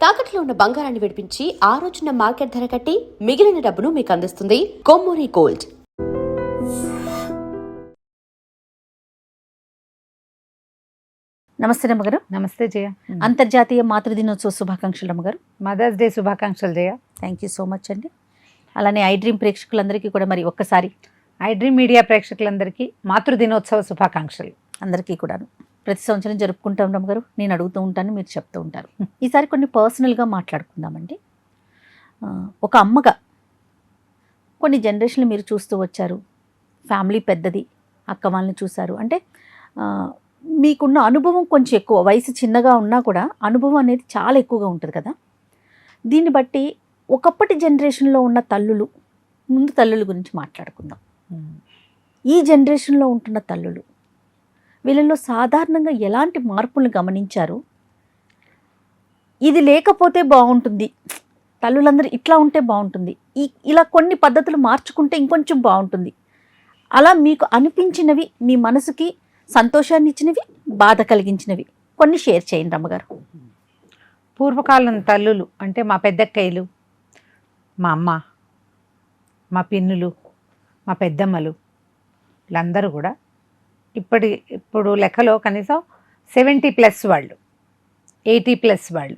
తాకట్లో ఉన్న బంగారాన్ని విడిపించి ఆ రోజున మార్కెట్ ధర కట్టి మిగిలిన డబ్బును మీకు అందిస్తుంది కొమ్మూరి గోల్డ్. నమస్తే రమ్మగారు. నమస్తే జయ. అంతర్జాతీయ మాతృదినోత్సవ శుభాకాంక్షలు రమ్మగారు. మదర్స్ డే శుభాకాంక్షలు జయ. థ్యాంక్ యూ సో మచ్ అండి. అలానే ఐ డ్రీమ్ ప్రేక్షకులందరికీ కూడా మరి ఒక్కసారి ఐ డ్రీమ్ మీడియా ప్రేక్షకులందరికీ మాతృదినోత్సవ శుభాకాంక్షలు. అందరికీ కూడాను ప్రతి సంవత్సరం జరుపుకుంటాం రమ్మగారు. నేను అడుగుతూ ఉంటాను, మీరు చెప్తూ ఉంటారు. ఈసారి కొన్ని పర్సనల్గా మాట్లాడుకుందామండి. ఒక అమ్మగా కొన్ని జనరేషన్లు మీరు చూస్తూ వచ్చారు, ఫ్యామిలీ పెద్దది, అక్క వాళ్ళని చూశారు. అంటే మీకున్న అనుభవం కొంచెం ఎక్కువ, వయసు చిన్నగా ఉన్నా కూడా అనుభవం అనేది చాలా ఎక్కువగా ఉంటుంది కదా. దీన్ని బట్టి ఒకప్పటి జనరేషన్లో ఉన్న తల్లులు, ముందు తల్లుల గురించి మాట్లాడుకుందాం. ఈ జనరేషన్లో ఉంటున్న తల్లులు, వీళ్ళలో సాధారణంగా ఎలాంటి మార్పులను గమనించారు? ఇది లేకపోతే బాగుంటుంది, తల్లులందరూ ఇట్లా ఉంటే బాగుంటుంది, ఇలా కొన్ని పద్ధతులు మార్చుకుంటే ఇంకొంచెం బాగుంటుంది, అలా మీకు అనిపించినవి, మీ మనసుకి సంతోషాన్ని ఇచ్చినవి, బాధ కలిగించినవి కొన్ని షేర్ చేయండి అమ్మగారు. పూర్వకాలం తల్లులు అంటే మా పెద్దక్కయ్యలు, మా అమ్మ, మా పిన్నులు, మా పెద్దమ్మలు, వీళ్ళందరూ కూడా ఇప్పుడు లెక్కలో కనీసం 70+ వాళ్ళు, 80+ వాళ్ళు,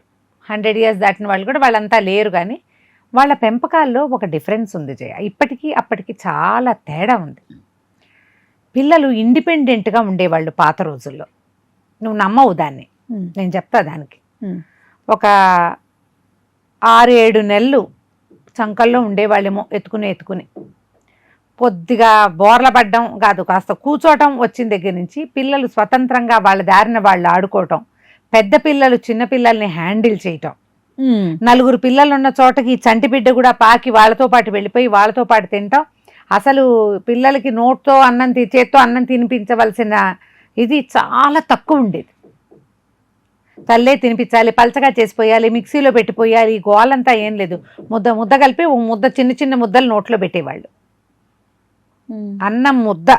100 years దాటిన వాళ్ళు కూడా వాళ్ళంతా లేరు. కానీ వాళ్ళ పెంపకాల్లో ఒక డిఫరెన్స్ ఉంది జయ. ఇప్పటికీ అప్పటికి చాలా తేడా ఉంది. పిల్లలు ఇండిపెండెంట్గా ఉండేవాళ్ళు పాత రోజుల్లో. నువ్వు నమ్మవు దాన్ని, నేను చెప్తా దానికి. ఒక 6-7 నెలలు చంకల్లో ఉండేవాళ్ళేమో ఎత్తుకుని కొద్దిగా బోర్ల పడ్డం కాదు, కాస్త కూర్చోవటం వచ్చిన దగ్గర నుంచి పిల్లలు స్వతంత్రంగా వాళ్ళ దారిన వాళ్ళు ఆడుకోవటం, పెద్ద పిల్లలు చిన్న పిల్లల్ని హ్యాండిల్ చేయటం, 4 పిల్లలు ఉన్న చోటకి చంటి బిడ్డ కూడా పాకి వాళ్ళతో పాటు వెళ్ళిపోయి వాళ్ళతో పాటు తింటాం. అసలు పిల్లలకి నోట్తో అన్నం చేత్తో అన్నం తినిపించవలసిన ఇది చాలా తక్కువ ఉండేది. తల్లే తినిపించాలి, పలచగా చేసిపోయాలి, మిక్సీలో పెట్టిపోయాలి, గోలంతా ఏం లేదు. ముద్ద కలిపి ముద్ద చిన్న ముద్దలు నోట్లో పెట్టేవాళ్ళు. అన్నం ముద్ద,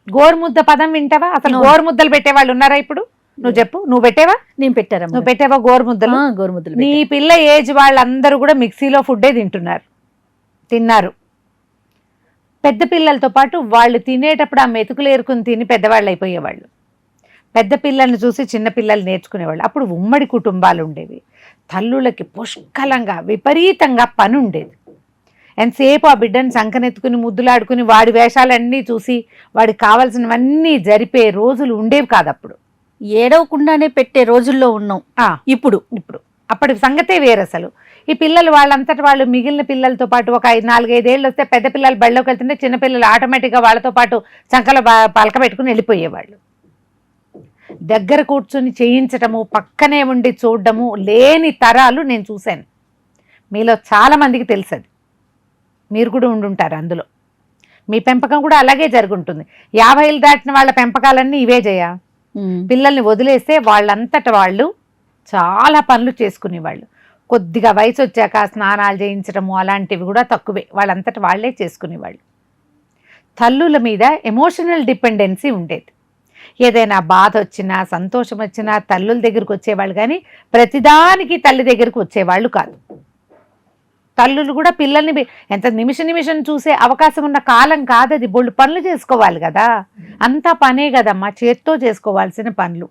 గోరుముద్ద పదం వింటావా? అసలు గోరుముద్దలు పెట్టేవాళ్ళు ఉన్నారా ఇప్పుడు? నువ్వు చెప్పు, నువ్వు పెట్టేవా? నేను పెట్టారా? నువ్వు పెట్టేవా గోరుముద్దలు? నీ పిల్ల ఏజ్ వాళ్ళందరూ కూడా మిక్సీలో ఫుడ్డే తిన్నారు. పెద్ద పిల్లలతో పాటు వాళ్ళు తినేటప్పుడు ఆ మెతుకులు ఏరుకుని తిని పెద్దవాళ్ళు అయిపోయేవాళ్ళు. పెద్ద పిల్లల్ని చూసి చిన్న పిల్లలు నేర్చుకునేవాళ్ళు. అప్పుడు ఉమ్మడి కుటుంబాలు ఉండేవి. తల్లులకి పుష్కలంగా విపరీతంగా పని ఉండేది. ఎంతసేపు ఆ బిడ్డని సంకనెత్తుకుని ముద్దులాడుకుని వాడి వేషాలన్నీ చూసి వాడికి కావాల్సినవన్నీ జరిపే రోజులు ఉండేవి కాదు. అప్పుడు ఏడవకుండానే పెట్టే రోజుల్లో ఉన్నాం. ఇప్పుడు అప్పటి సంగతే వేరు. అసలు ఈ పిల్లలు వాళ్ళంతటి వాళ్ళు మిగిలిన పిల్లలతో పాటు ఒక 4-5 ఏళ్ళు వస్తే పెద్ద పిల్లలు బళ్ళలోకి వెళ్తుంటే చిన్నపిల్లలు ఆటోమేటిక్గా వాళ్ళతో పాటు చంకలో పలక పెట్టుకుని వెళ్ళిపోయేవాళ్ళు. దగ్గర కూర్చుని చేయించటము, పక్కనే ఉండి చూడడము లేని తరాలు నేను చూశాను. మీలో చాలామందికి తెలుసది, మీరు కూడా ఉండుంటారు అందులో. మీ పెంపకం కూడా అలాగే జరుగుంటుంది. 50 ఏళ్ళు దాటిన వాళ్ళ పెంపకాలన్నీ ఇవే చేయ. పిల్లల్ని వదిలేస్తే వాళ్ళంతట వాళ్ళు చాలా పనులు చేసుకునేవాళ్ళు. కొద్దిగా వయసు వచ్చాక స్నానాలు చేయించడము అలాంటివి కూడా తక్కువే, వాళ్ళంతట వాళ్ళే చేసుకునేవాళ్ళు. తల్లుల మీద ఎమోషనల్ డిపెండెన్సీ ఉండేది. ఏదైనా బాధ వచ్చినా సంతోషం వచ్చినా తల్లుల దగ్గరకు వచ్చేవాళ్ళు, కానీ ప్రతిదానికి తల్లి దగ్గరకు వచ్చేవాళ్ళు కాదు. తల్లులు కూడా పిల్లల్ని ఎంత నిమిషం చూసే అవకాశం ఉన్న కాలం కాదది. బోళ్ళు పనులు చేసుకోవాలి కదా, అంతా పనే కదమ్మా, చేత్తో చేసుకోవాల్సిన పనులు.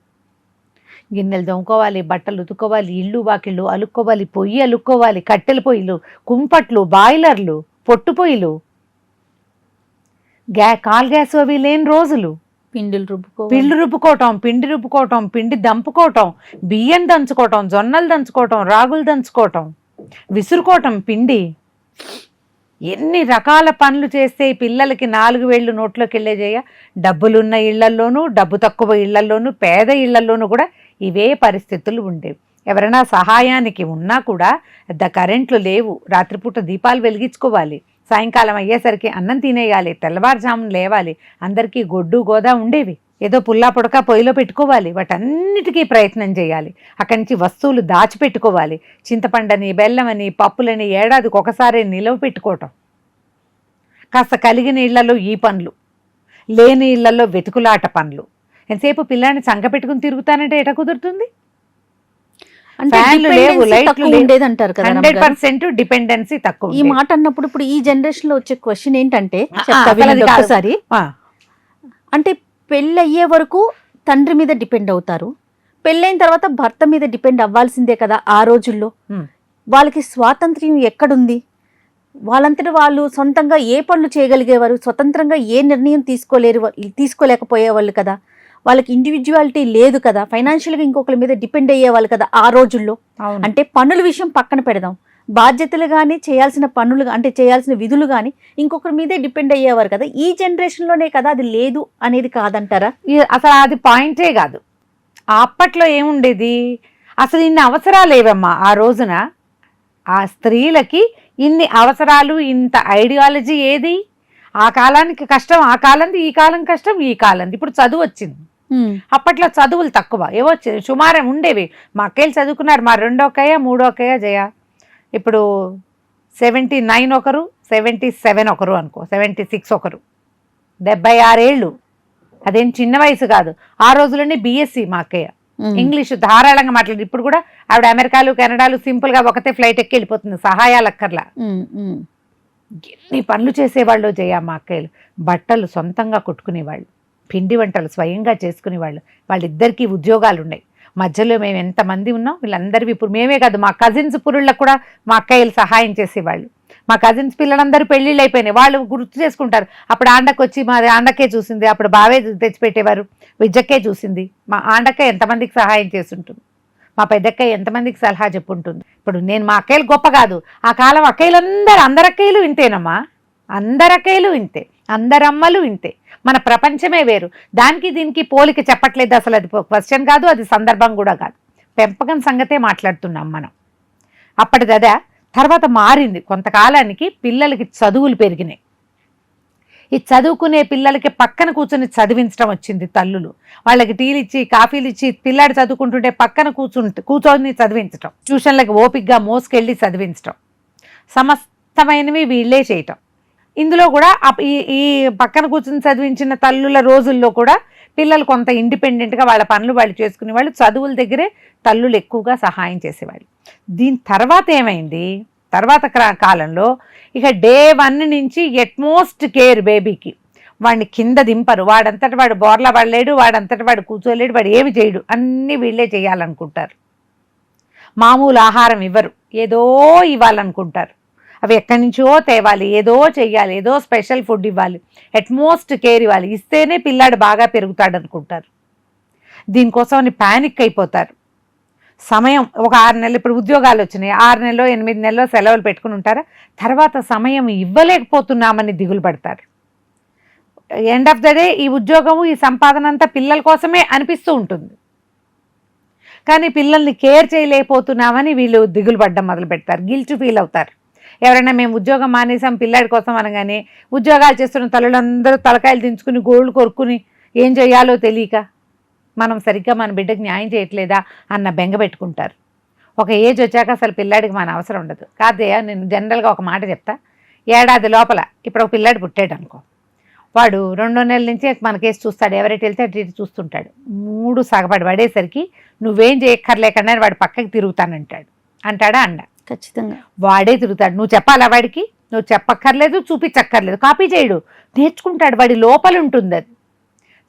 గిన్నెలు దొంకోవాలి, బట్టలు ఉతుక్కోవాలి, ఇళ్ళు వాకిళ్ళు అలుక్కోవాలి, పొయ్యి అలుక్కోవాలి, కట్టెల పొయ్యిలు, కుంపట్లు, బాయిలర్లు, పొట్టు పొయ్యిలు, కాల్ గ్యాస్ అవి లేని రోజులు. పిండి రుబ్బుకోవటం, పిండి దంపుకోవటం, బియ్యం దంచుకోవటం, జొన్నలు దంచుకోవటం, రాగులు దంచుకోవటం, విసురుకోవటం పిండి. ఎన్ని రకాల పనులు చేస్తే ఈ పిల్లలకి 4 వేళ్ళు నోట్లోకి వెళ్ళేజేయ. డబ్బులున్న ఇళ్లల్లోనూ, డబ్బు తక్కువ ఇళ్లల్లోనూ, పేద ఇళ్లల్లోనూ కూడా ఇవే పరిస్థితులు ఉండేవి. ఎవరైనా సహాయానికి ఉన్నా కూడా కరెంట్లు లేవు, రాత్రిపూట దీపాలు వెలిగించుకోవాలి, సాయంకాలం అయ్యేసరికి అన్నం తినేయాలి, తెల్లవారుజామున లేవాలి, అందరికీ గొడ్డు గోదా ఉండేవి. ఏదో పుల్లా పుడక పొయ్యిలో పెట్టుకోవాలి, వాటన్నిటికీ ప్రయత్నం చేయాలి. అక్కడి నుంచి వస్తువులు దాచిపెట్టుకోవాలి. చింతపండని, బెల్లమని, పప్పులని ఏడాదికి ఒకసారి నిలవ పెట్టుకోవటం. కాస్త కలిగిన ఇళ్లలో ఈ పనులు, లేని ఇళ్లలో వెతుకులాట పనులు. ఎంతసేపు పిల్లాన్ని సంగ పెట్టుకుని తిరుగుతానంటే ఎట కుదురుతుంది? అంటే ఫ్యాన్లు లేవు, dependency లైట్లు తక్కువ లేవు. ఉండేది అంటారు కదా రమణ గారు. 100% డిపెండెన్సీ తక్కువ ఈ ఉండేది. మాట అన్నప్పుడు ఇప్పుడు ఈ జనరేషన్ లో వచ్చే క్వశ్చన్ ఏంటంటే చెప్తా అసలు అది వినండి కాదు. ఒక్కసారి. ఆ, అంటే పెళ్ళి అయ్యే వరకు తండ్రి మీద డిపెండ్ అవుతారు, పెళ్ళైన తర్వాత భర్త మీద డిపెండ్ అవ్వాల్సిందే కదా ఆ రోజుల్లో. ఉమ్. వాళ్ళకి స్వాతంత్ర్యం ఎక్కడుంది? వాళ్ళంతటా వాళ్ళు సొంతంగా ఏ పనులు చేయగలిగేవారు? స్వతంత్రంగా ఏ నిర్ణయం తీసుకోలేకపోయేవాళ్ళు కదా. వాళ్ళకి ఇండివిజువాలిటీ లేదు కదా, ఫైనాన్షియల్గా ఇంకొకరి మీద డిపెండ్ అయ్యేవాళ్ళు కదా ఆ రోజుల్లో. అవును. అంటే పనుల విషయం పక్కన పెడదాం, బాధ్యతలు కానీ చేయాల్సిన పనులు అంటే చేయాల్సిన విధులు కానీ ఇంకొకరి మీదే డిపెండ్ అయ్యేవారు కదా. ఈ జనరేషన్లోనే కదా అది లేదు అనేది కాదంటారా? అసలు అది పాయింటే కాదు. అప్పట్లో ఏముండేది, అసలు ఇన్ని అవసరాలు ఏవమ్మా ఆ రోజున. ఆ స్త్రీలకి ఇన్ని అవసరాలు, ఇంత ఐడియాలజీ ఏది? ఆ కాలానికి కష్టం ఆ కాలంది, ఈ కాలం కష్టం ఈ కాలంది. ఇప్పుడు చదువు వచ్చింది, అప్పట్లో చదువులు తక్కువ, ఏవో సుమారం ఉండేవి. మా అక్కయ్యలు చదువుకున్నారు, మా రెండో అక్కయ్య మూడో అక్కయ్య జయ. ఇప్పుడు 79 ఒకరు, 77 ఒకరు అనుకో, 76 ఒకరు, 76 ఏళ్ళు. అదేం చిన్న వయసు కాదు. ఆ రోజుల్లోనే బిఎస్సి మా అక్కయ్య, ఇంగ్లీషు ధారాళంగా మాట్లాడి. ఇప్పుడు కూడా ఆవిడ అమెరికాలు కెనడాలు సింపుల్ గా ఒకతే ఫ్లైట్ ఎక్కి వెళ్ళిపోతుంది, సహాయాలు అక్కర్లా. ఎన్ని పనులు చేసేవాళ్ళు జయ మా అక్కయ్యలు. బట్టలు సొంతంగా కుట్టుకునేవాళ్ళు, పిండి వంటలు స్వయంగా చేసుకునేవాళ్ళు. వాళ్ళిద్దరికీ ఉద్యోగాలు ఉన్నాయి. మధ్యలో మేము ఎంతమంది ఉన్నాం, వీళ్ళందరివి ఇప్పుడు మేమే కాదు, మా కజిన్స్ పురుళ్ళకు కూడా మా అక్కయ్యలు సహాయం చేసేవాళ్ళు. మా కజిన్స్ పిల్లలందరూ పెళ్ళిళ్ళు అయిపోయినాయి, వాళ్ళు గుర్తు చేసుకుంటారు. అప్పుడు ఆండకు వచ్చి మాది ఆండకే చూసింది, అప్పుడు బావే తెచ్చిపెట్టేవారు, విజ్జక్కే చూసింది. మా ఆండకే ఎంతమందికి సహాయం చేస్తుంటుంది, మా పెద్దక్కయ్య ఎంతమందికి సలహా చెప్పుంటుంది. ఇప్పుడు నేను మా అక్కయ్యలు గొప్ప కాదు, ఆ కాలం అందరు అక్కయ్యలు ఇంతేనమ్మా, అందరు అక్కయ్యలు ఇంతే, అందరమ్మలు ఇంతే. మన ప్రపంచమే వేరు. దానికి దీనికి పోలిక చెప్పట్లేదు, అసలు అది క్వశ్చన్ కాదు, అది సందర్భం కూడా కాదు. పెంపకం సంగతే మాట్లాడుతున్నాం మనం. అప్పటిదదా. తర్వాత మారింది, కొంతకాలానికి పిల్లలకి చదువులు పెరిగినాయి. ఈ చదువుకునే పిల్లలకి పక్కన కూర్చొని చదివించడం వచ్చింది తల్లులు. వాళ్ళకి టీలు ఇచ్చి కాఫీలు ఇచ్చి పిల్లాడు చదువుకుంటుంటే పక్కన కూర్చొని చదివించటం, ట్యూషన్లకు ఓపికగా మోసుకెళ్ళి చదివించటం, సమస్తమైనవి వీళ్ళే చేయటం. ఇందులో కూడా ఈ పక్కన కూర్చొని చదివించిన తల్లుల రోజుల్లో కూడా పిల్లలు కొంత ఇండిపెండెంట్గా వాళ్ళ పనులు వాళ్ళు చేసుకునే వాళ్ళు. చదువుల దగ్గరే తల్లులు ఎక్కువగా సహాయం చేసేవాళ్ళు. దీని తర్వాత ఏమైంది, తర్వాత కాలంలో ఇక డే 1 నుంచి ఎట్మోస్ట్ కేర్ బేబీకి. వాడిని కింద దింపరు, వాడంతటి వాడు బోర్లా పడలేడు, వాడంతటి వాడు కూర్చోలేడు, వాడు ఏమి చేయడు, అన్నీ వీళ్ళే చేయాలనుకుంటారు. మామూలు ఆహారం ఇవ్వరు, ఏదో ఇవ్వాలనుకుంటారు. అవి ఎక్కడి నుంచో తేవాలి, ఏదో చెయ్యాలి, ఏదో స్పెషల్ ఫుడ్ ఇవ్వాలి, అట్మోస్ట్ కేర్ ఇవ్వాలి, ఇస్తేనే పిల్లాడు బాగా పెరుగుతాడు అనుకుంటారు. దీనికోసం అని ప్యానిక్ అయిపోతారు. సమయం ఒక 6 నెలలు, ఇప్పుడు ఉద్యోగాలు వచ్చినాయి, 6 నెలలో 8 నెలలో సెలవులు పెట్టుకుని ఉంటారా, తర్వాత సమయం ఇవ్వలేకపోతున్నామని దిగులు పడతారు. ఎండ్ ఆఫ్ ద డే ఈ ఉద్యోగము ఈ సంపాదన అంతా పిల్లల కోసమే అనిపిస్తూ ఉంటుంది, కానీ పిల్లల్ని కేర్ చేయలేకపోతున్నామని వీళ్ళు దిగులు పడ్డం మొదలు పెడతారు, గిల్ట్ ఫీల్ అవుతారు. ఎవరైనా మేము ఉద్యోగం మానేసాం పిల్లాడి కోసం అనగానే ఉద్యోగాలు చేస్తున్న తల్లులందరూ తలకాయలు దించుకుని గోళ్ళు కొరుక్కుని ఏం చేయాలో తెలియక మనం సరిగ్గా మన బిడ్డకి న్యాయం చేయట్లేదా అన్న బెంగ పెట్టుకుంటారు. ఒక ఏజ్ వచ్చాక అసలు పిల్లాడికి మన అవసరం ఉండదు. కాదయ్యా, నేను జనరల్గా ఒక మాట చెప్తా. ఏడాది లోపల ఇప్పుడు ఒక పిల్లాడు పుట్టాడు అనుకో, వాడు 2 నెలల నుంచి మన కేసు చూస్తాడు, ఎవరైతే వెళ్తే అటు చూస్తుంటాడు. 3 సగపడి పడేసరికి నువ్వేం చేయక్కర్లేకుండా వాడు పక్కకి తిరుగుతానంటాడు. అంటాడా? అండ ఖచ్చితంగా వాడే తిరుగుతాడు. నువ్వు చెప్పాలా వాడికి? నువ్వు చెప్పక్కర్లేదు, చూపించక్కర్లేదు, కాపీ చేయడు, నేర్చుకుంటాడు. వాడి లోపల ఉంటుంది అది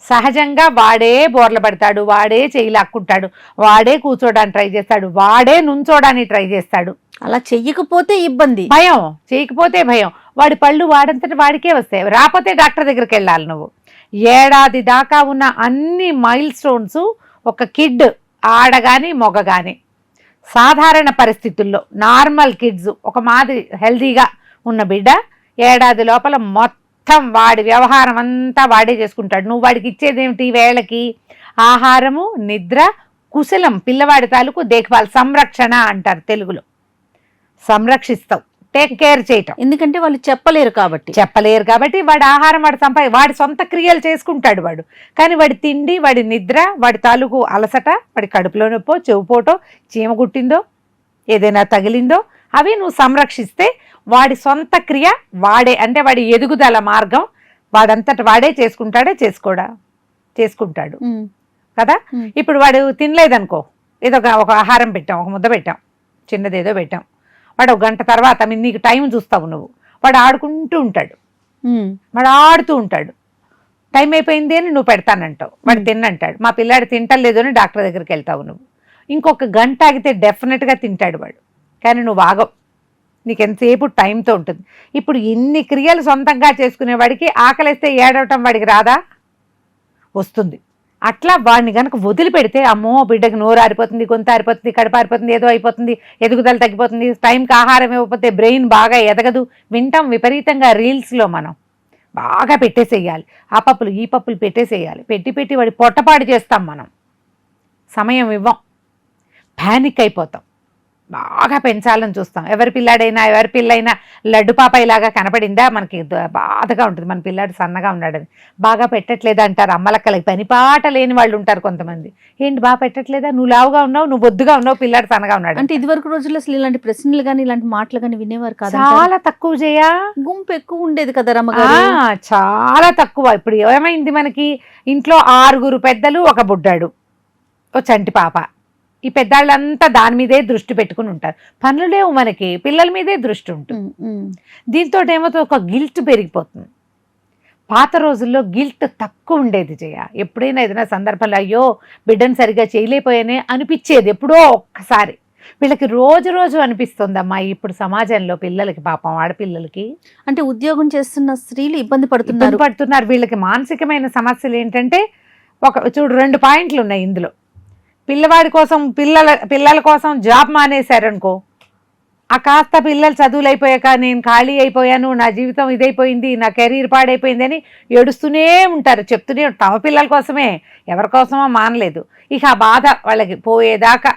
సహజంగా. వాడే బోర్ల పడతాడు, వాడే చేయి లాక్కుంటాడు, వాడే కూర్చోడానికి ట్రై చేస్తాడు, వాడే నుంచోడానికి ట్రై చేస్తాడు. అలా చెయ్యకపోతే ఇబ్బంది, భయం, చేయకపోతే భయం. వాడి పళ్ళు వాడంతటి వాడికే వస్తాయి, రాకపోతే డాక్టర్ దగ్గరికి వెళ్ళాలి. నువ్వు ఏడాది దాకా ఉన్న అన్ని మైల్ స్టోన్స్ ఒక కిడ్, ఆడగాని మొగగాని, సాధారణ పరిస్థితుల్లో నార్మల్ కిడ్స్, ఒక మాదిరి హెల్దీగా ఉన్న బిడ్డ ఏడాది లోపల మొత్తం వాడి వ్యవహారం అంతా వాడే చేసుకుంటాడు. నువ్వు వాడికి ఇచ్చేదేమిటి? వేళకి ఆహారము, నిద్ర, కుశలం, పిల్లవాడి తాలూకు దేఖ్భాల్, సంరక్షణ అంటారు తెలుగులో. సంరక్షిస్తావు, టేక్ కేర్ చేయటం. ఎందుకంటే వాళ్ళు చెప్పలేరు కాబట్టి వాడి ఆహారం వాడి సొంత క్రియలు చేసుకుంటాడు వాడు. కానీ వాడి తిండి, వాడి నిద్ర, వాడి తాలూకు అలసట, వాడి కడుపులో నొప్పో, చెవుపోటో, చీమ గుట్టిందో, ఏదైనా తగిలిందో, అవి నువ్వు సంరక్షిస్తే వాడి సొంత క్రియ వాడే, అంటే వాడి ఎదుగుదల మార్గం వాడంతట వాడే చేసుకుంటాడు కదా. ఇప్పుడు వాడు తినలేదనుకో, ఏదో ఒక ఆహారం పెట్టాం, ఒక ముద్ద పెట్టాం, చిన్నదేదో పెట్టాం. వాడు ఒక గంట తర్వాత నీకు టైం చూస్తావు నువ్వు, వాడు ఆడుకుంటూ ఉంటాడు, వాడు ఆడుతూ ఉంటాడు. టైం అయిపోయింది అని నువ్వు పెడతానంటావు, వాడు తిన్నంటాడు. మా పిల్లాడు తింటలేదు అని డాక్టర్ దగ్గరికి వెళ్తావు నువ్వు. ఇంకొక గంట ఆగితే డెఫినెట్గా తింటాడు వాడు, కానీ నువ్వు ఆగవు. నీకు ఎంతసేపు టైంతో ఉంటుంది. ఇప్పుడు ఇన్ని క్రియలు సొంతంగా చేసుకునేవాడికి ఆకలిస్తే ఏడవటం వాడికి రాదా? వస్తుంది. అట్లా వాడిని కనుక వదిలిపెడితే అమ్మో బిడ్డకి నోరు ఆరిపోతుంది, గొంతు ఆరిపోతుంది, కడుపు ఆరిపోతుంది, ఏదో అయిపోతుంది, ఎదుగుదల తగ్గిపోతుంది, టైంకి ఆహారం ఇవ్వకపోతే బ్రెయిన్ బాగా ఎదగదు. వింటాం విపరీతంగా రీల్స్లో. మనం బాగా పెట్టేసేయాలి, ఆ పప్పులు ఈ పప్పులు పెట్టేసేయాలి, పెట్టి వాడి పొట్టపాడు చేస్తాం. మనం సమయం ఇవ్వం, ప్యానిక్ అయిపోతాం, బాగా పెంచాలని చూస్తాం. ఎవరి పిల్లాడైనా ఎవరి పిల్లైనా లడ్డు పాపాయిలాగా కనపడిందా మనకి బాధగా ఉంటుంది. మన పిల్లాడు సన్నగా ఉన్నాడని. బాగా పెట్టట్లేదా అంటారు అమ్మలక్కలకి. పనిపాట లేని వాళ్ళు ఉంటారు కొంతమంది. ఏంటి బాగా పెట్టట్లేదా, నువ్వు లావుగా ఉన్నావు, నువ్వు బొద్దుగా ఉన్నావు, పిల్లాడు సన్నగా ఉన్నాడు అంటే ఇదివరకు రోజుల్లో అసలు ఇలాంటి ప్రశ్నలు కానీ ఇలాంటి మాటలు కానీ వినేవారు కాదు. చాలా తక్కువ చేయా, గుంపు ఎక్కువ ఉండేది కదా రమ్మగారు. చాలా తక్కువ. ఇప్పుడు ఏమైంది, మనకి ఇంట్లో 6 పెద్దలు, ఒక బుడ్డాడు, ఓ చంటి పాప. ఈ పెద్దాళ్ళంతా దాని మీదే దృష్టి పెట్టుకుని ఉంటారు. పనులు లేవు మనకి, పిల్లల మీదే దృష్టి ఉంటుంది. దీంతో ఏమవుతుంది, ఒక గిల్ట్ పెరిగిపోతుంది. పాత రోజుల్లో గిల్ట్ తక్కువ ఉండేది జయ. ఎప్పుడైనా ఏదైనా సందర్భంలో అయ్యో బిడ్డను సరిగా చేయలేకపోయానే అనిపించేది ఎప్పుడో ఒక్కసారి. వీళ్ళకి రోజు అనిపిస్తుందమ్మా ఇప్పుడు సమాజంలో పిల్లలకి, పాపం ఆడపిల్లలకి. అంటే ఉద్యోగం చేస్తున్న స్త్రీలు ఇబ్బంది పడుతున్నారు. వీళ్ళకి మానసికమైన సమస్యలు ఏంటంటే, చూడు 2 పాయింట్లు ఉన్నాయి ఇందులో. పిల్లవాడి కోసం పిల్లల కోసం జాబ్ మానేశారనుకో, ఆ కాస్త పిల్లలు చదువులు అయిపోయాక నేను ఖాళీ అయిపోయాను, నా జీవితం ఇదైపోయింది, నా కెరీర్ పాడైపోయింది అని ఏడుస్తూనే ఉంటారు, చెప్తూనే ఉంటారు. తమ పిల్లల కోసమే, ఎవరి కోసమో మానలేదు. ఇక ఆ బాధ వాళ్ళకి పోయేదాకా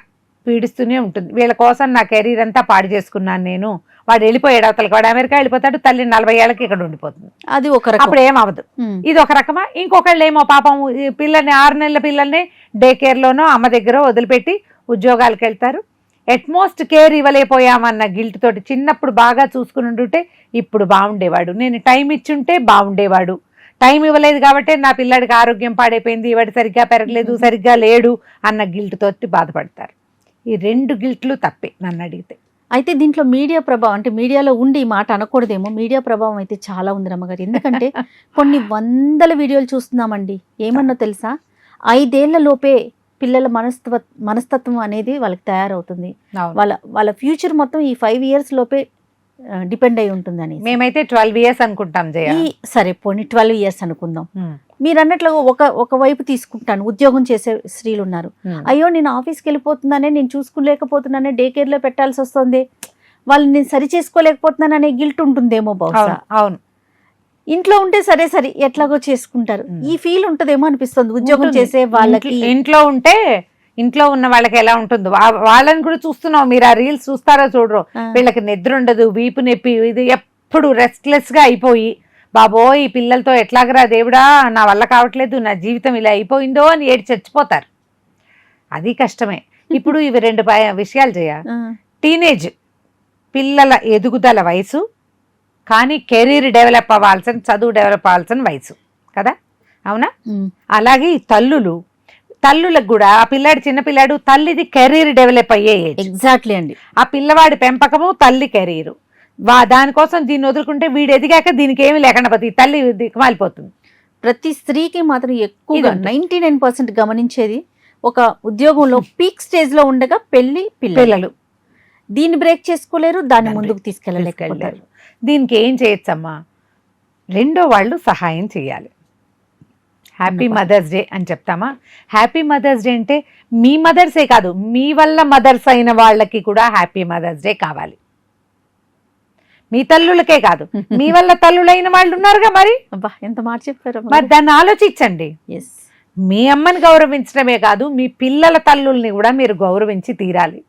పీడిస్తూనే ఉంటుంది. వీళ్ళ కోసం నా కెరీర్ అంతా పాడు చేసుకున్నాను నేను. వాడు వెళ్ళిపోయాడు అవతలకి, వాడు అమెరికా వెళ్ళిపోతాడు, తల్లి 40 ఏళ్ళకి ఇక్కడ ఉండిపోతుంది. అది ఒక రకం. అప్పుడు ఏమవదు. ఇది ఒక రకమా. ఇంకొకళ్ళు ఏమో పాపం పిల్లల్ని 6 నెలల పిల్లల్ని డే కేర్లోనో అమ్మ దగ్గర వదిలిపెట్టి ఉద్యోగాలకు వెళ్తారు. ఎట్మోస్ట్ కేర్ ఇవ్వలేకపోయామన్న గిల్ట్ తోటి చిన్నప్పుడు బాగా చూసుకుని ఉంటుంటే ఇప్పుడు బాగుండేవాడు, నేను టైం ఇచ్చుంటే బాగుండేవాడు, టైం ఇవ్వలేదు కాబట్టి నా పిల్లాడికి ఆరోగ్యం పాడైపోయింది, వాడు సరిగ్గా పెరగలేదు, సరిగ్గా లేడు అన్న గిల్ట్ తోటి బాధపడతారు. ఈ 2 గిల్ట్లు తప్పే నన్ను అడిగితే. అయితే దీంట్లో మీడియా ప్రభావం, అంటే మీడియాలో ఉండి ఈ మాట అనకూడదేమో, మీడియా ప్రభావం అయితే చాలా ఉంది రమ్మగారు. ఎందుకంటే కొన్ని వందల వీడియోలు చూస్తున్నామండి. ఏమన్నా తెలుసా, 5 ఏళ్ల లోపే పిల్లల మనస్తత్వం అనేది వాళ్ళకి తయారవుతుంది. వాళ్ళ ఫ్యూచర్ మొత్తం ఈ 5 years లోపే డిపెండ్ అయి ఉంటుందని. మేమైతే 12 years అనుకుంటాం జయ. సరే పోనీ 12 years అనుకుందాం. మీరు అన్నట్లు ఒక వైపు తీసుకుంటాను, ఉద్యోగం చేసే స్త్రీలు ఉన్నారు. అయ్యో నేను ఆఫీస్కి వెళ్ళిపోతున్నానే, నేను చూసుకోలేకపోతున్నానే, డే కేర్లో పెట్టాల్సి వస్తుంది, వాళ్ళు నేను సరి చేసుకోలేకపోతున్నాననే గిల్ట్ ఉంటుందేమో బహుశా. అవును, ఇంట్లో ఉంటే సరే ఎట్లాగో చేసుకుంటారు, ఈ ఫీల్ ఉంటదేమో అనిపిస్తుంది ఉద్యోగం చేసే వాళ్ళకి. ఇంట్లో ఉన్న వాళ్ళకి ఎలా ఉంటుందో వాళ్ళని కూడా చూస్తున్నావు మీరు. ఆ రీల్స్ చూస్తారో చూడరు, వీళ్ళకి నిద్ర ఉండదు, వీపు నొప్పి, ఇది ఎప్పుడు రెస్ట్లెస్ గా అయిపోయి బాబోయ్ ఈ పిల్లలతో ఎట్లాగరా దేవుడా, నా వల్ల కావట్లేదు, నా జీవితం ఇలా అయిపోయిందో అని ఏడి చచ్చిపోతారు. అది కష్టమే. ఇప్పుడు ఇవి 2 విషయాలు చేయ. టీనేజ్ పిల్లల ఎదుగుదల వయసు, కానీ కెరీర్ డెవలప్ అవ్వాల్సిన, చదువు డెవలప్ అవ్వాల్సిన వయసు కదా, అవునా? అలాగే ఈ తల్లులకు కూడా ఆ పిల్లాడు, చిన్న పిల్లాడు, తల్లిది కెరీర్ డెవలప్ అయ్యే ఏజ్. ఎగ్జాక్ట్లీ అండి. ఆ పిల్లవాడి పెంపకము, తల్లి కెరీరు. దానికోసం దీన్ని వదులుకుంటే వీడు ఎదిగాక దీనికి ఏమి లేకుండా పోతుంది, తల్లి మాలిపోతుంది. ప్రతి స్త్రీకి మాత్రం ఎక్కువగా 99% గమనించేది, ఒక ఉద్యోగంలో పీక్ స్టేజ్ లో ఉండగా పిల్లలు దీన్ని బ్రేక్ చేసుకోలేరు, దాన్ని ముందుకు తీసుకెళ్ళలేకపోతారు. దీనికి ఏం చేయొచ్చమ్మా, 2 వాళ్ళు సహాయం చేయాలి. హ్యాపీ మదర్స్ డే అని చెప్తామా? హ్యాపీ మదర్స్ డే అంటే మీ మదర్సే కాదు, మీ వల్ల మదర్స్ అయిన వాళ్ళకి కూడా హ్యాపీ మదర్స్ డే కావాలి. మీ తల్లులకే కాదు, మీ వల్ల తల్లులైన వాళ్ళు ఉన్నారుగా. మరి ఎంత మాట చెప్పారు. మరి దాన్ని ఆలోచించండి. మీ అమ్మని గౌరవించడమే కాదు, మీ పిల్లల తల్లుల్ని కూడా మీరు గౌరవించి తీరాలి.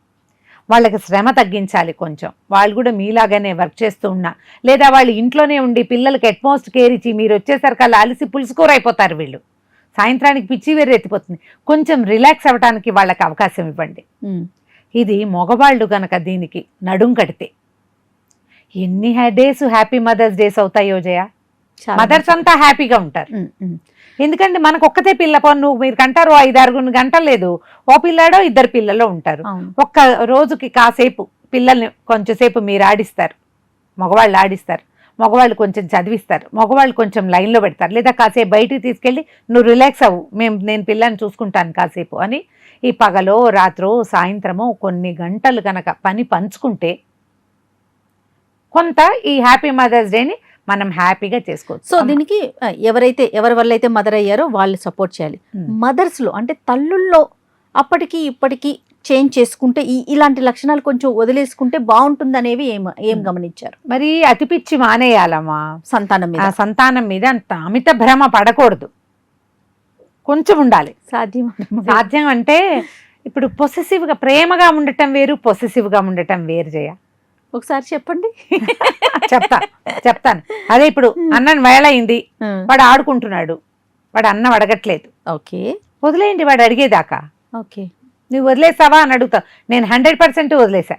వాళ్ళకి శ్రమ తగ్గించాలి కొంచెం. వాళ్ళు కూడా మీలాగానే వర్క్ చేస్తూ ఉన్నా, లేదా వాళ్ళు ఇంట్లోనే ఉండి పిల్లలకి అట్మోస్ట్ కేర్ ఇచ్చి మీరు వచ్చేసరికి అలిసి పులుసుకోర అయిపోతారు. వీళ్ళు సాయంత్రానికి పిచ్చి వెర్రెత్తిపోతుంది. కొంచెం రిలాక్స్ అవ్వడానికి వాళ్ళకి అవకాశం ఇవ్వండి. ఇది మగవాళ్ళు కనుక దీనికి నడుం కడితే ఎన్ని డేస్ హ్యాపీ మదర్స్ డేస్ అవుతాయో జయ. చాలా మదర్స్ అంతా హ్యాపీగా ఉంటారు. ఎందుకంటే మనకు ఒక్కతే పిల్ల నువ్వు మీరు కంటారు 5-6 గంటలు లేదు, ఓ పిల్లాడో 2 పిల్లలు ఉంటారు. అవును. ఒక్క రోజుకి కాసేపు పిల్లల్ని కొంచెంసేపు మీరు ఆడిస్తారు, మగవాళ్ళు ఆడిస్తారు, మగవాళ్ళు కొంచెం చదివిస్తారు, మగవాళ్ళు కొంచెం లైన్లో పెడతారు, లేదా కాసేపు బయటికి తీసుకెళ్ళి నువ్వు రిలాక్స్ అవ్వు, నేను పిల్లని చూసుకుంటాను కాసేపు అని ఈ పగలో రాత్రో సాయంత్రమో కొన్ని గంటలు కనుక పని పంచుకుంటే కొంత ఈ హ్యాపీ మదర్స్ డేని మనం హ్యాపీగా చేసుకోవచ్చు. సో దీనికి ఎవరి వల్ల అయితే మదర్ అయ్యారో వాళ్ళు సపోర్ట్ చేయాలి. మదర్స్లో అంటే తల్లుల్లో అప్పటికి ఇప్పటికి చేంజ్ చేసుకుంటే ఇలాంటి లక్షణాలు కొంచెం వదిలేసుకుంటే బాగుంటుంది అనేవి ఏం గమనించారు? మరి అతి పిచ్చి మానేయాలమ్మా సంతానం మీద అంత అమిత భ్రమ పడకూడదు, కొంచెం ఉండాలి. సాధ్యం అంటే ఇప్పుడు పొసెసివ్గా ప్రేమగా ఉండటం వేరు, పొసెసివ్గా ఉండటం వేరు. చేయ ఒకసారి చెప్పండి. చెప్తాను. అదే ఇప్పుడు అన్నం వేళయింది, వాడు ఆడుకుంటున్నాడు, వాడు అన్నం అడగట్లేదు, ఓకే వదిలేయండి వాడు అడిగేదాకా. ఓకే నువ్వు వదిలేసావా అని అడుగుతావు, నేను 100% వదిలేసా.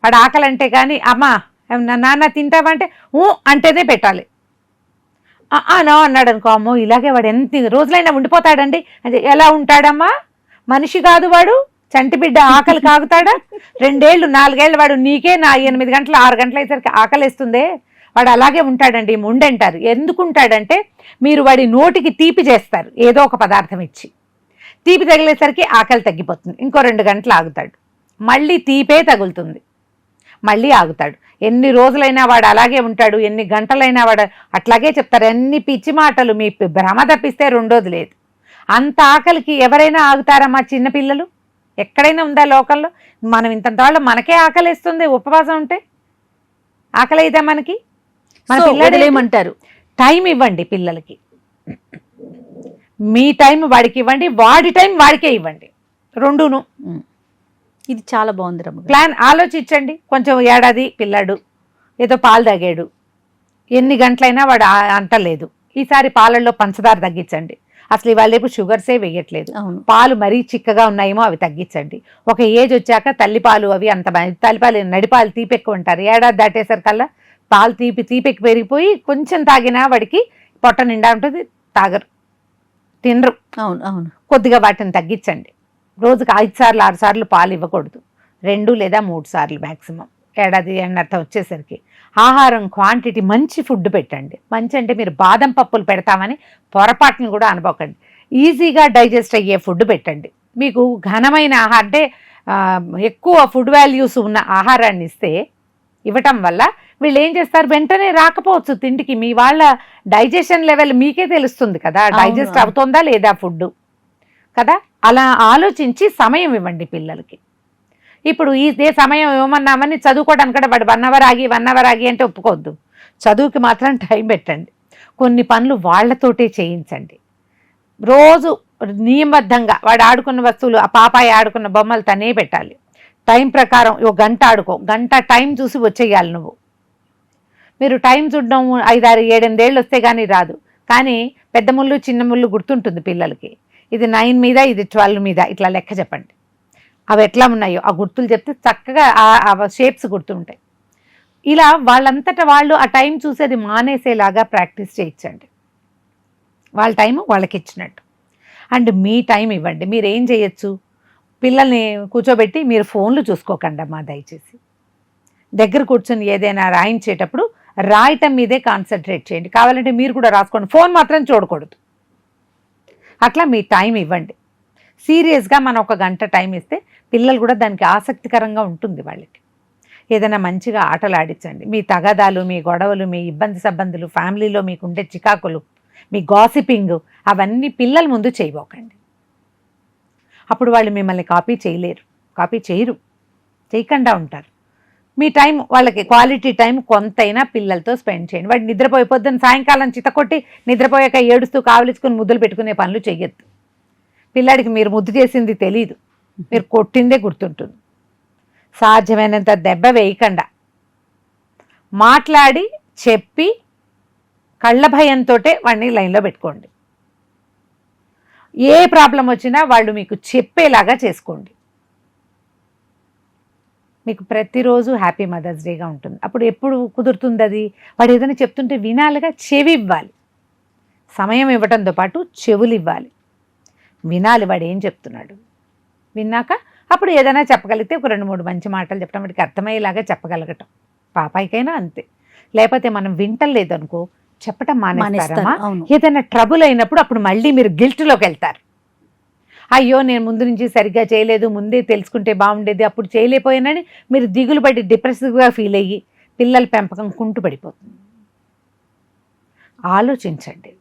వాడు ఆకలి అంటే కానీ అమ్మా నాన్న తింటావా అంటే అంటేనే పెట్టాలి. నో అన్నాడు అనుకో, అమ్మో ఇలాగే వాడు ఎంత రోజులైనా ఉండిపోతాడండి. అంటే ఎలా ఉంటాడమ్మా, మనిషి కాదు వాడు, చంటి బిడ్డ ఆకలి కాగుతాడా? 2 ఏళ్ళు 4 ఏళ్ళు వాడు నీకే 8 గంటలు 6 గంటలు అయ్యేసరికి ఆకలిస్తుందే, వాడు అలాగే ఉంటాడండి ముండంటారు. ఎందుకు ఉంటాడంటే మీరు వాడి నోటికి తీపి చేస్తారు, ఏదో ఒక పదార్థం ఇచ్చి తీపి తగిలేసరికి ఆకలి తగ్గిపోతుంది, ఇంకో 2 గంటలు ఆగుతాడు, మళ్ళీ తీపే తగులుతుంది, మళ్ళీ ఆగుతాడు. ఎన్ని రోజులైనా వాడు అలాగే ఉంటాడు, ఎన్ని గంటలైనా వాడు అట్లాగే చెప్తారు. ఎన్ని పిచ్చి మాటలు, మీ భ్రమ తప్పిస్తే రెండోది లేదు. అంత ఆకలికి ఎవరైనా ఆగుతారమ్మా? చిన్నపిల్లలు ఎక్కడైనా ఉందా లోకల్లో? మనం ఇంత వాళ్ళు మనకే ఆకలిస్తుంది ఉపవాసం ఉంటే, ఆకలి అయితే మనకి. మన పిల్లలు ఏమంటారు, టైం ఇవ్వండి పిల్లలకి, మీ టైం వాడికి ఇవ్వండి, వాడి టైం వాడికే ఇవ్వండి, రెండును. ఇది చాలా బాగుంది రమ్మ. ప్లాన్ ఆలోచించండి. కొంచెం ఏడాది పిల్లాడు ఏదో పాలు తాగాడు, ఎన్ని గంటలైనా వాడు అంటలేదు, ఈసారి పాలల్లో పంచదార తగ్గించండి. అసలు ఇవాళ రేపు షుగర్సే వేయట్లేదు, పాలు మరీ చిక్కగా ఉన్నాయేమో అవి తగ్గించండి. ఒక ఏజ్ వచ్చాక తల్లిపాలు అవి అంత తల్లిపాలు నడిపాలు తీపి ఎక్కువ ఉంటారు, ఏడాది దాటేసరికల్లా పాలు తీపెక్కి పెరిగిపోయి కొంచెం తాగినా వాడికి పొట్ట నిండా ఉంటుంది, తాగరు, తినరు. అవును. కొద్దిగా వాటిని తగ్గించండి. రోజుకి 5 సార్లు 6 సార్లు పాలు ఇవ్వకూడదు, 2 లేదా 3 సార్లు మ్యాక్సిమం. ఏడాది అన్నర్థం వచ్చేసరికి ఆహారం క్వాంటిటీ, మంచి ఫుడ్ పెట్టండి. మంచి అంటే మీరు బాదం పప్పులు పెడతామని పొరపాటును కూడా అనుకోకండి, ఈజీగా డైజెస్ట్ అయ్యే ఫుడ్ పెట్టండి. మీకు ఘనమైన ఆహారం అంటే ఎక్కువ ఫుడ్ వాల్యూస్ ఉన్న ఆహారాన్ని ఇవ్వటం వల్ల వీళ్ళు ఏం చేస్తారు, వెంటనే రాకపోవచ్చు తిండికి. మీ వాళ్ళ డైజెషన్ లెవెల్ మీకే తెలుస్తుంది కదా, డైజెస్ట్ అవుతుందా లేదా ఫుడ్ కదా. అలా ఆలోచించి సమయం ఇవ్వండి పిల్లలకి. ఇప్పుడు ఇదే సమయం ఇవ్వమన్నామని చదువుకోవడానికి కూడా వాడు 1 అవర్ ఆగి 1 అవర్ ఆగి అంటే ఒప్పుకోవద్దు. చదువుకి మాత్రం టైం పెట్టండి. కొన్ని పనులు వాళ్ళతోటే చేయించండి. రోజు నియమబద్ధంగా వాడు ఆడుకున్న వస్తువులు, ఆ పాపాయి ఆడుకున్న బొమ్మలు తనే పెట్టాలి. టైం ప్రకారం 1 గంట ఆడుకో, గంట టైం చూసి వచ్చేయాలి నువ్వు. మీరు టైం చూడడం 5, 6, 7, 8 ఏళ్ళు వస్తే కానీ రాదు. కానీ పెద్ద ముళ్ళు చిన్న ముళ్ళు గుర్తుంటుంది పిల్లలకి. ఇది 9 మీద, ఇది 12 మీద, ఇట్లా లెక్క చెప్పండి. అవి ఎట్లా ఉన్నాయో ఆ గుర్తులు చెప్తే చక్కగా ఆ షేప్స్ గుర్తుంటాయి. ఇలా వాళ్ళంతటా వాళ్ళు ఆ టైం చూసేది మానేసేలాగా ప్రాక్టీస్ చేయించండి. వాళ్ళ టైం వాళ్ళకి ఇచ్చినట్టు. అండ్ మీ టైం ఇవ్వండి. మీరు ఏం చేయొచ్చు, పిల్లల్ని కూర్చోబెట్టి మీరు ఫోన్లు చూసుకోకండి అమ్మా దయచేసి. దగ్గర కూర్చొని ఏదైనా రాయించేటప్పుడు రాయటం మీదే కాన్సన్ట్రేట్ చేయండి. కావాలంటే మీరు కూడా రాసుకోండి, ఫోన్ మాత్రం చూడకూడదు. అట్లా మీ టైం ఇవ్వండి. సీరియస్గా మనం 1 గంట టైం ఇస్తే పిల్లలు కూడా దానికి ఆసక్తికరంగా ఉంటుంది వాళ్ళకి. ఏదైనా మంచిగా ఆటలు ఆడించండి. మీ తగాదాలు, మీ గొడవలు, మీ ఇబ్బందులు, ఫ్యామిలీలో మీకు ఉండే చికాకులు, మీ గాసిపింగ్, అవన్నీ పిల్లల ముందు చేయబోకండి. అప్పుడు వాళ్ళు మిమ్మల్ని కాపీ చేయరు, చేయకుండా ఉంటారు. మీ టైం వాళ్ళకి క్వాలిటీ టైం కొంతైనా పిల్లలతో స్పెండ్ చేయండి. వాడు నిద్రపోయిపోద్దని సాయంకాలం చితకొట్టి నిద్రపోయాక ఏడుస్తూ కావలించుకొని ముద్దులు పెట్టుకునే పనులు చెయ్యొద్దు. పిల్లాడికి మీరు ముద్దు చేసింది తెలీదు, మీరు కొట్టిందే గుర్తుంటుంది. సాధ్యమైనంత దెబ్బ వేయకుండా మాట్లాడి చెప్పి కళ్ళ భయంతో వాడిని లైన్లో పెట్టుకోండి. ఏ ప్రాబ్లం వచ్చినా వాళ్ళు మీకు చెప్పేలాగా చేసుకోండి. మీకు ప్రతిరోజు హ్యాపీ మదర్స్ డేగా ఉంటుంది. అప్పుడు ఎప్పుడు కుదురుతుంది అది? వాడు ఏదైనా చెప్తుంటే వినాలిగా, చెవి ఇవ్వాలి. సమయం ఇవ్వడంతో పాటు చెవులు ఇవ్వాలి, వినాలి వాడు ఏం చెప్తున్నాడు. విన్నాక అప్పుడు ఏదైనా చెప్పగలిగితే ఒక 2-3 మంచి మాటలు చెప్పడం, వాడికి అర్థమయ్యేలాగా చెప్పగలగటం. పాపాయికైనా అంతే. లేకపోతే మనం వింటలేదు అనుకో, చెప్పటం మానేస్తారమ్మా. అవును. ఏదైనా ట్రబుల్ అయినప్పుడు అప్పుడు మళ్ళీ మీరు గిల్ట్లోకి వెళ్తారు. అయ్యో నేను ముందు నుంచి సరిగ్గా చేయలేదు, ముందే తెలుసుకుంటే బాగుండేది, అప్పుడు చేయలేకపోయానని మీరు దిగులు పడి డిప్రెసివ్గా ఫీల్ అయ్యి పిల్లల పెంపకం కుంటు పడిపోతుంది. ఆలోచించండి.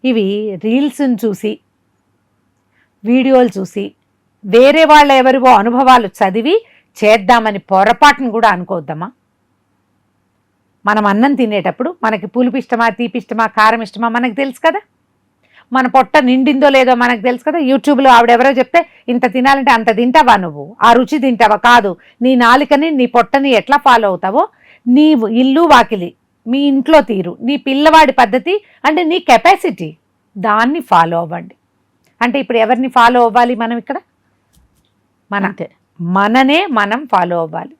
ఇవి రీల్స్ని చూసి, వీడియోలు చూసి, వేరే వాళ్ళ ఎవరివో అనుభవాలు చదివి చేద్దామని పొరపాటును కూడా అనుకోవద్దమ్మా. మనం అన్నం తినేటప్పుడు మనకి పులుపు ఇష్టమా, తీపి ఇష్టమా, కారం ఇష్టమా మనకు తెలుసు కదా. మన పొట్ట నిండిందో లేదో మనకు తెలుసు కదా. యూట్యూబ్లో ఆవిడెవరో చెప్తే ఇంత తినాలంటే అంత తింటావా నువ్వు? ఆ రుచి తింటావా? కాదు. నీ నాలుకని, నీ పొట్టని ఎట్లా ఫాలో అవుతావో, నీ ఇల్లు వాకిలి, మీ ఇంట్లో తీరు, నీ పిల్లవాడి పద్ధతి, అంటే నీ కెపాసిటీ, దాన్ని ఫాలో అవ్వండి. అంటే ఇప్పుడు ఎవరిని ఫాలో అవ్వాలి మనం ఇక్కడ? మననే మనం ఫాలో అవ్వాలి.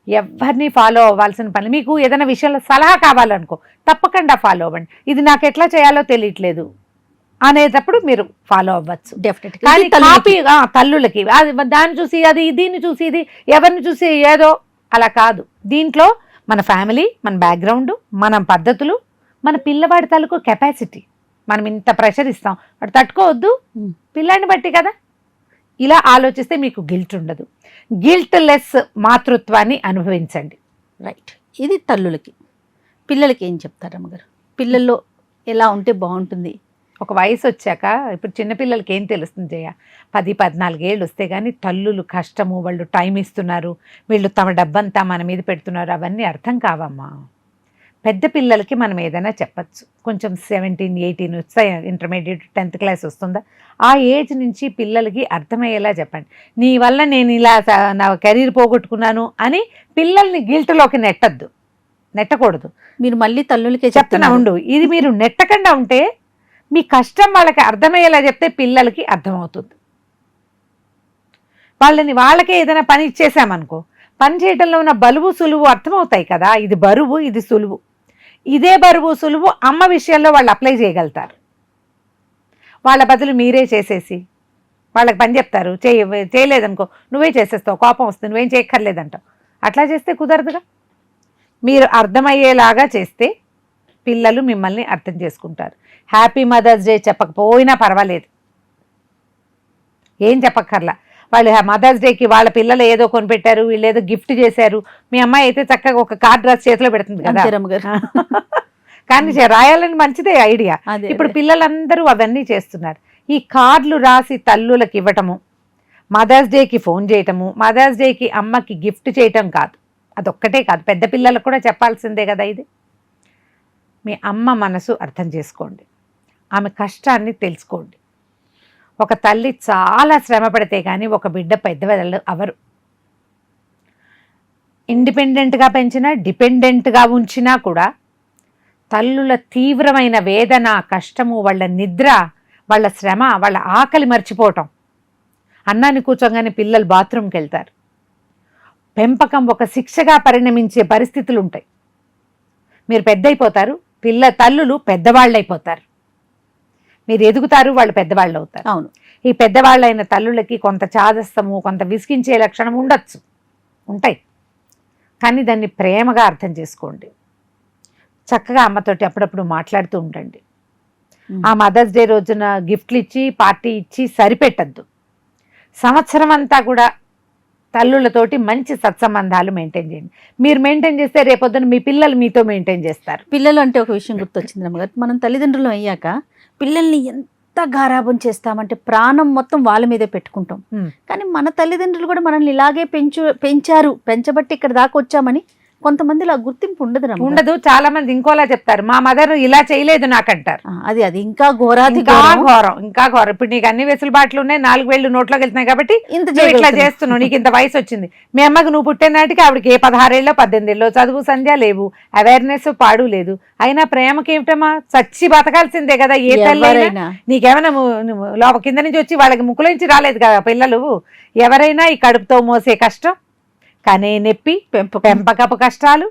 ఎవరిని ఫాలో అవ్వాల్సిన పని. మీకు ఏదైనా విషయంలో సలహా కావాలనుకో, తప్పకుండా ఫాలో అవ్వండి. ఇది నాకు ఎట్లా చేయాలో తెలియట్లేదు అనేటప్పుడు మీరు ఫాలో అవ్వచ్చు. కానీ కాపీ తల్లులకి దాన్ని చూసి అది, దీన్ని చూసి ఇది, ఎవరిని చూసి ఏదో అలా కాదు. దీంట్లో మన ఫ్యామిలీ, మన బ్యాక్గ్రౌండ్, మన పద్ధతులు, మన పిల్లవాడి తాలూకు కెపాసిటీ. మనం ఇంత ప్రెషర్ ఇస్తాం, వాడు తట్టుకోవద్దు, పిల్లాన్ని బట్టి కదా. ఇలా ఆలోచిస్తే మీకు గిల్ట్ ఉండదు. గిల్ట్ లెస్ మాతృత్వాన్ని అనుభవించండి. రైట్. ఇది తల్లులకి. పిల్లలకి ఏం చెప్తారు అమ్మగారు? పిల్లల్లో ఎలా ఉంటే బాగుంటుంది? ఒక వయసు వచ్చాక, ఇప్పుడు చిన్నపిల్లలకి ఏం తెలుస్తుంది జయ? 10-14 ఏళ్ళు వస్తే కానీ తల్లులు కష్టము, వాళ్ళు టైం ఇస్తున్నారు, వీళ్ళు తమ డబ్బంతా మన మీద పెడుతున్నారు, అవన్నీ అర్థం కావమ్మా. పెద్ద పిల్లలకి మనం ఏదైనా చెప్పచ్చు. కొంచెం 17-18 వస్తాయి, ఇంటర్మీడియట్ 10th క్లాస్ వస్తుందా, ఆ ఏజ్ నుంచి పిల్లలకి అర్థమయ్యేలా చెప్పండి. నీ వల్ల నేను ఇలా నా కెరీర్ పోగొట్టుకున్నాను అని పిల్లల్ని గిల్ట్లోకి నెట్టకూడదు. మీరు మళ్ళీ తల్లులకే చెప్తున్నా ఉండు. ఇది మీరు నెట్టకుండా ఉంటే మీ కష్టం వాళ్ళకి అర్థమయ్యేలా చెప్తే పిల్లలకి అర్థమవుతుంది. వాళ్ళకే ఏదైనా పని ఇచ్చేసామనుకో, పని చేయడంలో ఉన్న బరువు సులువు అర్థమవుతాయి కదా. ఇది బరువు, ఇది సులువు. ఇదే బరువు సులువు అమ్మ విషయంలో వాళ్ళు అప్లై చేయగలుగుతారు. వాళ్ళ బదులు మీరే చేసేసి వాళ్ళకి పని చెప్తారు, చేయలేదనుకో నువ్వే చేసేస్తావు, కోపం వస్తుంది, నువ్వేం చేయక్కర్లేదంటావు. అట్లా చేస్తే కుదరదుగా. మీరు అర్థమయ్యేలాగా చేస్తే పిల్లలు మిమ్మల్ని అర్థం చేసుకుంటారు. హ్యాపీ మదర్స్ డే చెప్పకపోయినా పర్వాలేదు, ఏం చెప్పక్కర్లా. వాళ్ళు మదర్స్ డేకి వాళ్ళ పిల్లలు ఏదో కొనిపెట్టారు, వీళ్ళు ఏదో గిఫ్ట్ చేశారు. మీ అమ్మాయి అయితే చక్కగా ఒక కార్డ్ రాసి చేతిలో పెడుతుంది కదా. కానీ రాయాలని మంచిదే ఐడియా. ఇప్పుడు పిల్లలందరూ అవన్నీ చేస్తున్నారు. ఈ కార్డులు రాసి తల్లులకు ఇవ్వటము, మదర్స్ డేకి ఫోన్ చేయటము, మదర్స్ డేకి అమ్మకి గిఫ్ట్ చేయటం కాదు, అదొక్కటే కాదు, పెద్ద పిల్లలకు కూడా చెప్పాల్సిందే కదా. ఇది మీ అమ్మ మనసు అర్థం చేసుకోండి, ఆమె కష్టాన్ని తెలుసుకోండి. ఒక తల్లి చాలా శ్రమ పడితే కానీ ఒక బిడ్డ పెద్దవాళ్ళు అవరు. ఇండిపెండెంట్గా పెంచినా, డిపెండెంట్గా ఉంచినా కూడా తల్లుల తీవ్రమైన వేదన, కష్టము, వాళ్ళ నిద్ర, వాళ్ళ శ్రమ, వాళ్ళ ఆకలి మర్చిపోవటం. అన్నాన్ని కూర్చోగానే పిల్లలు బాత్రూమ్కి వెళ్తారు. పెంపకం ఒక శిక్షగా పరిణమించే పరిస్థితులు ఉంటాయి. మీరు పెద్ద అయిపోతారు, తల్లులు పెద్దవాళ్ళు అయిపోతారు. మీరు ఎదుగుతారు, వాళ్ళు పెద్దవాళ్ళు అవుతారు. అవును. ఈ పెద్దవాళ్ళైన తల్లులకి కొంత చాదస్తము, కొంత విసిగించే లక్షణం ఉంటాయి. కానీ దాన్ని ప్రేమగా అర్థం చేసుకోండి. చక్కగా అమ్మతోటి అప్పుడప్పుడు మాట్లాడుతూ ఉండండి. ఆ మదర్స్ డే రోజున గిఫ్ట్లు ఇచ్చి, పార్టీ ఇచ్చి సరిపెట్టద్దు. సంవత్సరం అంతా కూడా తల్లులతోటి మంచి సత్సంబంధాలు మెయింటైన్ చేయండి. మీరు మెయింటైన్ చేస్తే రేపొద్దున మీ పిల్లలు మీతో మెయింటైన్ చేస్తారు. పిల్లలు అంటే ఒక విషయం గుర్తొచ్చింది అమ్మగారు. మనం తల్లిదండ్రులు అయ్యాక పిల్లల్ని ఎంత గారాబం చేస్తామంటే ప్రాణం మొత్తం వాళ్ళ మీదే పెట్టుకుంటాం. కానీ మన తల్లిదండ్రులు కూడా మనల్ని ఇలాగే పెంచారు, పెంచబట్టి ఇక్కడ దాకా వచ్చామని కొంతమందిలో గుర్తింపు ఉండదు. చాలా మంది ఇంకోలా చెప్తారు, మా మదర్ ఇలా చేయలేదు నాకంటారు. అది ఇంకా ఘోరం. ఇప్పుడు నీకు అన్ని వెసులుబాట్లు ఉన్నాయి, 4 వేళ్ళు నోట్లోకి వెళ్తున్నాయి కాబట్టి ఇట్లా చేస్తున్నావు, నీకు ఇంత వయసు వచ్చింది. మీ అమ్మకి నువ్వు పుట్టినాటికి ఆవిడకి ఏ 16 ఏళ్ళో 18 ఏళ్ళో చదువు సంధ్య లేవు, అవేర్నెస్ పాడు లేదు. అయినా ప్రేమకి ఏమిటమ్మా, చచ్చి బతకాల్సిందే కదా. ఏ తల్లైనా నీకేమైనా కింద నుంచి వచ్చి వాళ్ళకి ముక్కులోంచి రాలేదు కదా పిల్లలు. ఎవరైనా ఈ కడుపుతో మోసే కష్టం, కనే నొప్పి, పెంపకపు కష్టాలు,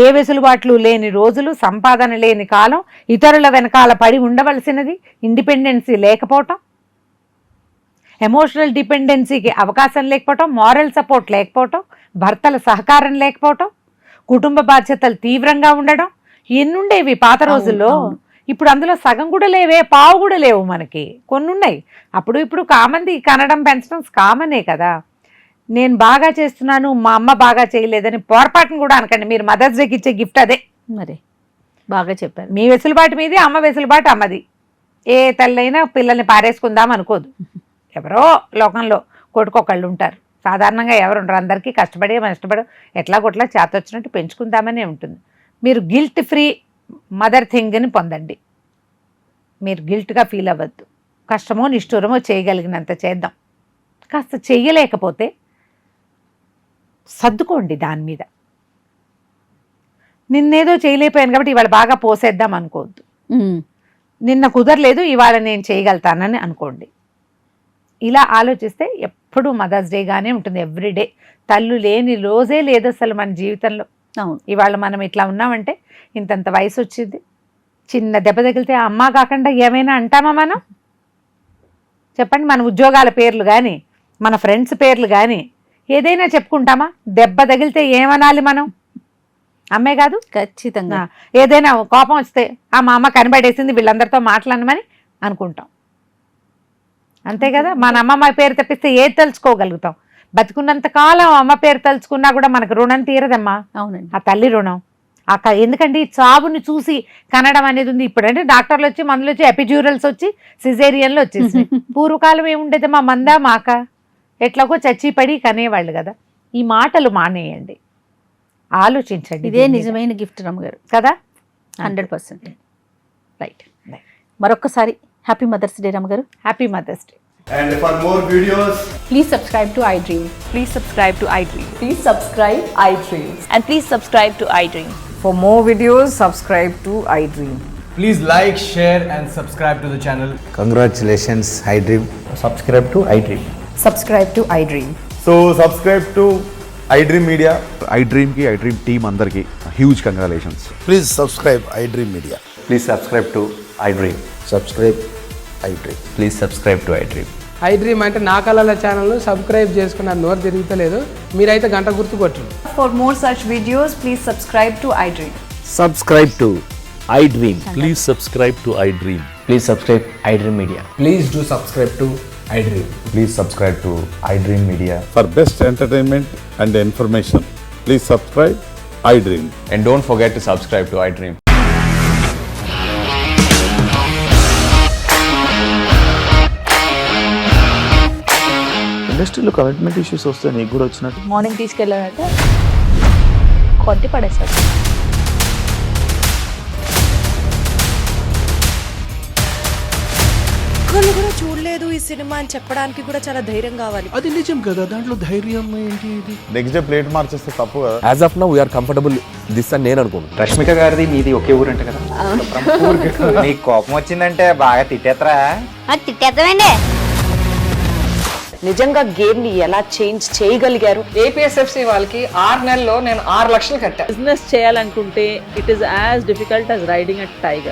ఏ వెసులుబాట్లు లేని రోజులు, సంపాదన లేని కాలం, ఇతరుల వెనకాల పడి ఉండవలసినది, ఇండిపెండెన్సీ లేకపోవటం, ఎమోషనల్ డిపెండెన్సీకి అవకాశం లేకపోవటం, మారల్ సపోర్ట్ లేకపోవటం, భర్తల సహకారం లేకపోవటం, కుటుంబ బాధ్యతలు తీవ్రంగా ఉండడం, ఎన్నుండేవి పాత రోజుల్లో. ఇప్పుడు అందులో సగం కూడా లేవే, పావు కూడా లేవు మనకి. కొన్ని ఉన్నాయి. అప్పుడు ఇప్పుడు కామంది కనడం పెంచడం కామనే కదా. నేను బాగా చేస్తున్నాను, మా అమ్మ బాగా చేయలేదని పొరపాటును కూడా అనకండి. మీరు మదర్స్ డేకి ఇచ్చే గిఫ్ట్ అదే. మరి బాగా చెప్పారు. మీ వెసులుబాటు మీది, అమ్మ వెసులుబాటు అమ్మది. ఏ తల్లైనా పిల్లల్ని పారేసుకుందాం అనుకోదు. ఎవరో లోకంలో కొడుకొకళ్ళు ఉంటారు. సాధారణంగా ఎవరు ఉండరు. అందరికీ కష్టపడే ఎట్లా కొట్లా చేతొచ్చినట్టు పెంచుకుందామనే ఉంటుంది. మీరు గిల్ట్ ఫ్రీ మదర్ థింగ్ని పొందండి. మీరు గిల్ట్గా ఫీల్ అవ్వద్దు. కష్టమో నిష్ఠూరమో చేయగలిగినంత చేద్దాం. కాస్త చెయ్యలేకపోతే సర్దుకోండి దాని మీద. నిన్నేదో చేయలేకపోయాను కాబట్టి ఇవాళ బాగా పోసేద్దాం అనుకోవద్దు. నిన్న కుదరలేదు, ఇవాళ నేను చేయగలుగుతానని అనుకోండి. ఇలా ఆలోచిస్తే ఎప్పుడూ మదర్స్ డేగానే ఉంటుంది. ఎవ్రీడే. తల్లు లేని రోజే లేదు అసలు మన జీవితంలో. ఇవాళ మనం ఇట్లా ఉన్నామంటే ఇంతంత వయసు వచ్చింది, చిన్న దెబ్బ తగిలితే అమ్మ కాకుండా ఏమైనా అంటామా మనం? చెప్పండి. మన ఉద్యోగాల పేర్లు కానీ, మన ఫ్రెండ్స్ పేర్లు కానీ ఏదైనా చెప్పుకుంటామా? దెబ్బ తగిలితే ఏమనాలి మనం? అమ్మే కాదు? ఖచ్చితంగా. ఏదైనా కోపం వస్తే మా అమ్మ కనిపెట్టేసింది, వీళ్ళందరితో మాట్లాడమని అనుకుంటాం. అంతే కదా. మన అమ్మమ్మ పేరు తప్పిస్తే ఏది తలుచుకోగలుగుతాం? బతుకున్నంత కాలం అమ్మ పేరు తలుచుకున్నా కూడా మనకు రుణం తీరదమ్మా. అవునండి. ఆ తల్లి రుణం. ఎందుకంటే చావుని చూసి కనడం అనేది ఉంది. ఇప్పుడంటే డాక్టర్లు వచ్చి, మందులు వచ్చి, ఎపిడ్యూరల్స్ వచ్చి, సిజేరియన్లు వచ్చేసి. పూర్వకాలం ఏముండేదమ్మా? మందా మాక ఎట్లాగో చచ్చిపడి కనేవాళ్ళు కదా. ఈ మాటలు మానేయండి, ఆలోచించండి. ఇదే నిజమైన గిఫ్ట్ రమ్మగారు కదా. 100%. రైట్. మరొక్కసారి హ్యాపీ మదర్స్ డే రమ్మగారు. Happy mother's day. And for more videos, Please subscribe to iDream. Please subscribe to iDream. Please subscribe iDream. And please subscribe to iDream. For more videos, subscribe to iDream. please like, share and subscribe to the channel. Congratulations, iDream. Subscribe to iDream. Subscribe to iDream. So subscribe to iDream Media. iDream ki iDream team andarki huge congratulations. Please subscribe iDream Media. Please subscribe to iDream. Subscribe iDream. Please subscribe to iDream. iDream అంటే నా కళల ఛానల్ను subscribe చేసుకున్న నోరు తిరుగుతలేదు. మీరైతే గంట గుర్తు కొట్టండి. For more such videos, please subscribe to iDream. Subscribe to iDream. Please subscribe to iDream. Please subscribe iDream Media. Please do subscribe to iDream. Please subscribe to iDream Media. For best entertainment and information, please subscribe iDream. And don't forget to subscribe to iDream. ఇండస్ట్రీలో commitment issues వస్తే నీకు కూడా వచ్చినట్టు morning తీసుకెళ్ళాలంటే కొట్టి పడేస్తాడు. ఒక్కళ్ళు కూడా చూడలేదు ఈ సినిమా అని చెప్పడానికి కూడా చాలా ధైర్యం కావాలి. అది నిజం కదా, దాంట్లో ధైర్యం ఏంటి? ఇది నెక్స్ట్ డే ప్లేట్ మార్చేస్తే తప్పు కదా. As of now, we are comfortable this అని నేను అనుకుంటున్నాను. రష్మిక గారిది మీది ఒకే ఊరంట కదా. నీకు కోపం వచ్చిందంటే బాగా తిట్టేత్తరా? తిట్టేద్దామండి. నిజంగా గేమ్ ని ఎలా చేంజ్ చేయగలిగారు? ఏపీఎస్ఎఫ్సి వాళ్ళకి 6 నెలల్లో నేను 6 లక్షలు కట్టా. బిజినెస్ చేయాలనుకుంటే it is as difficult as riding a tiger.